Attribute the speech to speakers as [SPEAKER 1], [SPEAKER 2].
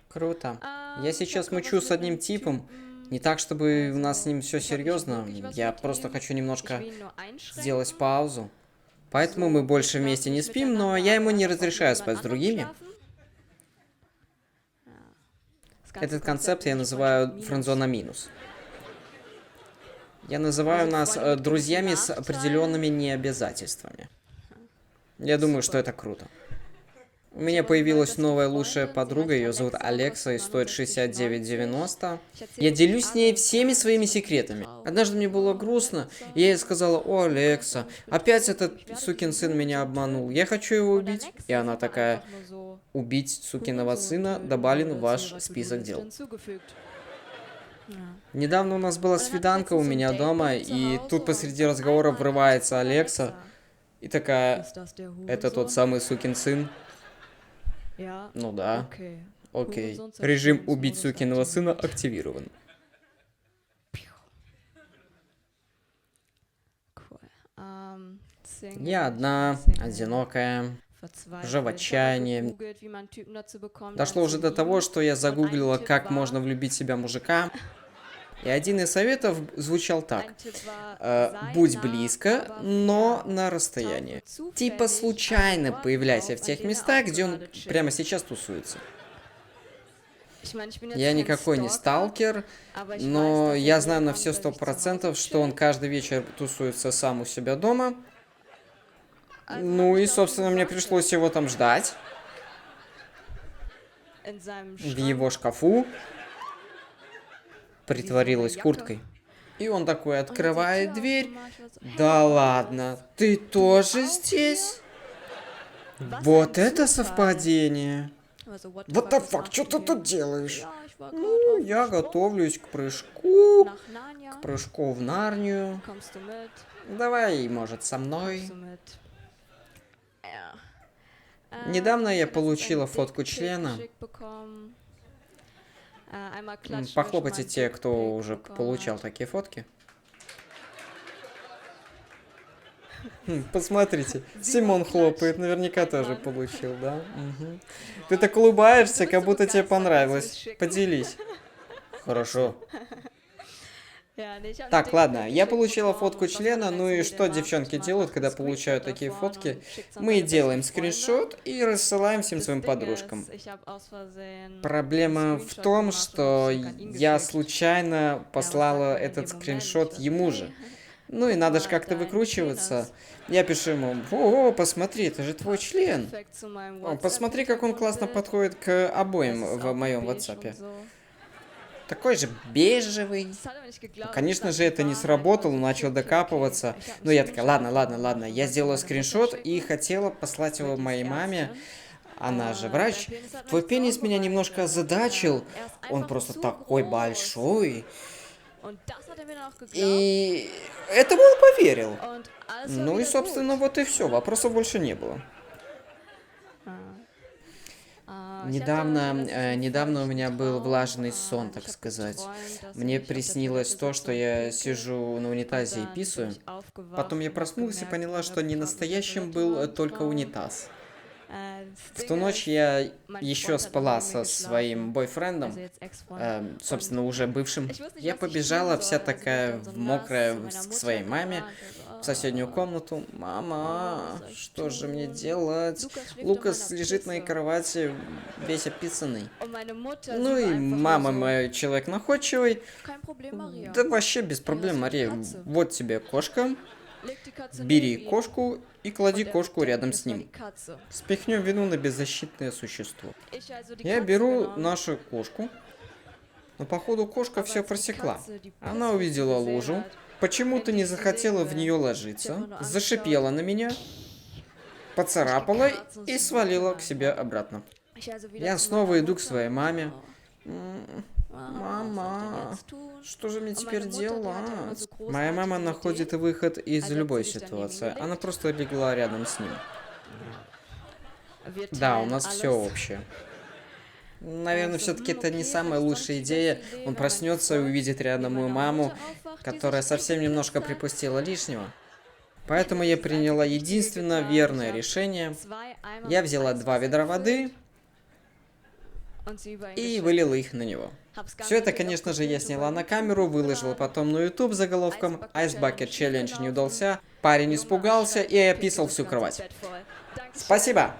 [SPEAKER 1] Круто. Я сейчас мучу с одним типом. Не так, чтобы у нас с ним все серьезно. Я просто хочу немножко сделать паузу. Поэтому мы больше вместе не спим, но я ему не разрешаю спать с другими. Этот концепт я называю френдзона минус. Я называю нас друзьями с определенными необязательствами. Я думаю, что это круто. У меня появилась новая лучшая подруга, ее зовут Алекса и стоит 69,90. Я делюсь с ней всеми своими секретами. Однажды мне было грустно, и я ей сказала: «О, Алекса, опять этот сукин сын меня обманул, я хочу его убить». И она такая: «Убить сукиного сына добавлен в ваш список дел». Недавно у нас была свиданка у меня дома, и тут посреди разговора врывается Алекса и такая: «Это тот самый сукин сын?» Ну да. Окей. Режим убить сукиного сына активирован. Я одна, одинокая, уже в отчаянии. Дошло уже до того, что я загуглила, как можно влюбить в себя мужика. И один из советов звучал так. Будь близко, но на расстоянии. Типа случайно появляйся в тех местах, где он прямо сейчас тусуется. Я никакой не сталкер, но я знаю на все 100%, что он каждый вечер тусуется сам у себя дома. Ну и, собственно, мне пришлось его там ждать. В его шкафу. Притворилась курткой. И он такой открывает дверь. Да ладно, ты тоже здесь? Вот это совпадение. What the fuck, что ты тут делаешь? Ну, я готовлюсь к прыжку в Нарнию. Давай, может, со мной. Недавно я получила фотку члена. Похлопайте те, кто уже получал такие фотки. Посмотрите, Симон хлопает, наверняка тоже получил, да? Угу. Ты так улыбаешься, как будто тебе понравилось. Поделись. Хорошо. Так, ладно, я получила фотку члена, ну и что девчонки делают, когда получают такие фотки? Мы делаем скриншот и рассылаем всем своим подружкам. Проблема в том, что я случайно послала этот скриншот ему же. Ну и надо же как-то выкручиваться. Я пишу ему: «О, посмотри, это же твой член. О, посмотри, как он классно подходит к обоим в моем WhatsApp. Такой же бежевый». Ну, конечно же, это не сработало, начал докапываться. Но я такая: ладно, я сделала скриншот и хотела послать его моей маме. Она же врач. Твой пенис меня немножко озадачил. Он просто такой большой. И этому он поверил. Ну и, собственно, вот и все. Вопросов больше не было. Недавно у меня был влажный сон, так сказать. Мне приснилось то, что я сижу на унитазе и писаю. Потом я проснулась и поняла, что не настоящим был только унитаз. В ту ночь я еще спала со своим бойфрендом, собственно, уже бывшим. Я побежала вся такая мокрая к своей маме в соседнюю комнату. «Мама, что же мне делать? Лукас лежит на моей кровати, весь описанный». Ну и мама моя человек находчивый. Да вообще без проблем, Мария. Вот тебе кошка. Бери кошку и клади кошку рядом с ним. Спихнем вину на беззащитное существо. Я беру нашу кошку, но походу кошка все просекла. Она увидела лужу, почему-то не захотела в нее ложиться, зашипела на меня, поцарапала и свалила к себе обратно. Я снова иду к своей маме. «Мама, что же мне теперь делать?» Моя мама находит выход из любой ситуации. Она просто легла рядом с ним. Да, у нас все общее. Наверное, все-таки это не самая лучшая идея. Он проснется и увидит рядом мою маму, которая совсем немножко припустила лишнего. Поэтому я приняла единственно верное решение. Я взяла 2 ведра воды и вылила их на него. Все это, конечно же, я сняла на камеру, выложила потом на YouTube заголовком «Ice Bucket Challenge не удался», парень испугался и описал всю кровать. Спасибо!